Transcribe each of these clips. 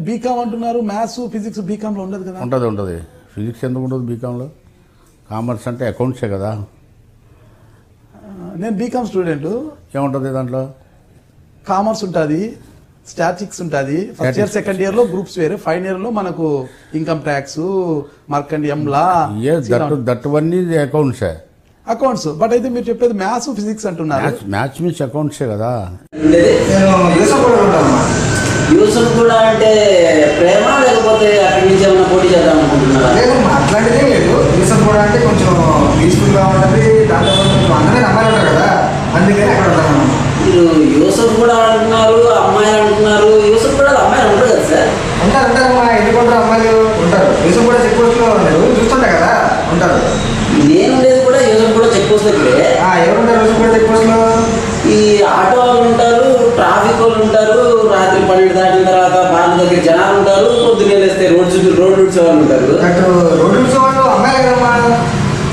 BCom అంటున్నారు, maths physics బీకామ్లో ఉండదు కదా? ఉంటుంది. ఫిజిక్స్ ఎందుకు ఉండదు బీకామ్లో? కామర్స్ అంటే అకౌంట్సే కదా. నేను బీకామ్ స్టూడెంట్. ఏముంటుంది దాంట్లో? కామర్స్ ఉంటుంది, స్టాటిక్స్ ఉంటుంది. ఫస్ట్ ఇయర్ సెకండ్ ఇయర్లో గ్రూప్స్ వేరే, ఫైనల్ ఇయర్లో మనకు ఇన్కమ్ ట్యాక్స్, మార్కండియంలా దట్టువన్నీ అకౌంట్సే. అకౌంట్స్. బట్ అయితే మీరు చెప్పేది మ్యాథ్స్ ఫిజిక్స్ అంటున్నారు. మ్యాథ్స్ మీన్స్ అకౌంట్సే కదా. యూసఫ్ కూడా అంటే ప్రేమ లేకపోతే అక్కడి నుంచి ఏమైనా పోటీ చేద్దాం అనుకుంటున్నారా? లేదు, అట్లాంటిదే లేదు. యూసఫ్ కూడా అంటే కొంచెం పీస్ఫుల్గా ఉంటుంది, దాంట్లో కొంచెం అందరూ అమ్మాయిలు ఉంటారు కదా, అందుకని అక్కడ ఉంటాను. మీరు యూసఫ్ కూడా అంటున్నారు, అమ్మాయిలు అంటున్నారు. యూసఫ్ కూడా అమ్మాయిలు ఉంటారు కదా సార్? ఉంటారమ్మా, ఎందుకుంటారు అమ్మాయిలు ఉంటారు. యూసఫ్ కూడా చెక్ పోస్ట్లో ఉన్నారు, చూస్తుంటా కదా, ఉంటారు. నేను లేదు కూడా యూసఫ్ కూడా చెక్ పోస్ట్ దగ్గరే. ఎవరుంటారు యూసఫ్ కూడా చెక్ పోస్ట్లో? ఈ ఆటో వాళ్ళు ఉంటారు, ట్రాఫిక్ వాళ్ళు ఉంటారు, రాత్రి 12 దాటిన తర్వాత బాగా దగ్గర జనాలు ఉంటారు, పొద్దున్నే లేస్తే రోడ్డు ఉడిచే వాళ్ళు ఉంటారు. రోడ్డు ఉడిచే వాళ్ళు అమ్మాయిలు కదమ్మా.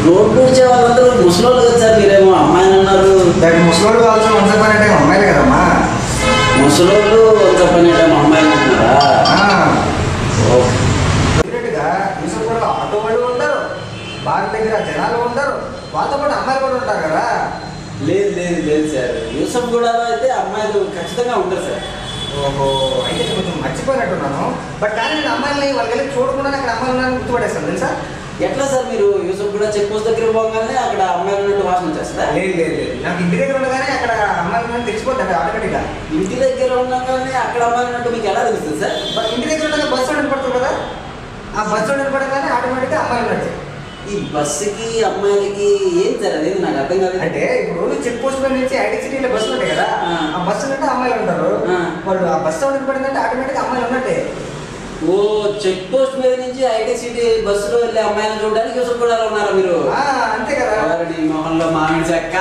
రోడ్డు ఉడిచే వాళ్ళందరూ ముసలోళ్ళు కదా సార్, మీరేమో అమ్మాయిలు అన్నారు. దానికి ముసలోళ్ళు కావాల్సిన వంశ పని అంటే అమ్మాయిలు కదమ్మా. ముసలోళ్ళు వంశ పని అంటే అమ్మాయిలు అంటున్నారా? యూసఫ్ కూడా ఆటో వాళ్ళు ఉంటారు, బాగా దగ్గర జనాలు ఉంటారు, వాళ్ళతో పాటు అమ్మాయిలు కూడా ఉంటారు కదా. లేదు సార్, యూసఫ్ కూడా అయితే అమ్మాయిలు ఖచ్చితంగా ఉంటారు సార్. ఓహో, అయితే కొంచెం మర్చిపోయినట్టున్నాను. బట్ కానీ నేను అమ్మాయిని వాళ్ళకి చూడకుండా అక్కడ అమ్మాయిలు ఉన్నారని గుర్తుపడేస్తాను తెలుసా? ఎట్లా సార్ మీరు యూసఫ్ కూడా చెక్ పోస్ట్ దగ్గర పోగానే అక్కడ అమ్మాయిలు ఉన్నట్టు వాసన వచ్చేస్తా? లేదు, నాకు ఇంటి దగ్గర ఉండగానే అక్కడ అమ్మాయిలు ఉన్నారని తెలిసిపోతుంది ఆటోమేటిక్గా. ఇంటి దగ్గర ఉండగానే అక్కడ అమ్మాయిలు ఉన్నట్టు మీకు ఎలా తెలుస్తుంది సార్? బట్ ఇంటి దగ్గర ఉండగా బస్సు నిలబడుతుంది కదా, ఆ బస్సు నిలబడగానే ఆటోమేటిక్గా అమ్మాయిలు ఉన్నట్టు. ఈ బస్సుకి అమ్మాయిలకి ఏం సార్ అనేది నాకు అర్థం కాదు. అంటే ఇప్పుడు చెక్ పోస్ట్ మీద నుంచి ఐటీ సిటీలో బస్సులు ఉంటాయి కదా, ఆ బస్సులు అంటే అమ్మాయిలు ఉంటారు. వాళ్ళు ఆ బస్సు నిలబడిందంటే ఆటోమేటిక్గా అమ్మాయిలు ఉన్నట్టే. ఓ, చెక్ పోస్ట్ మీద నుంచి ఐటీ సిటీ బస్సులో వెళ్ళే అమ్మాయిలను చూడడానికి యూసఫ్ కూడా ఉన్నారా మీరు? అంతే కదా. మొహంలో మామిడి చెక్క.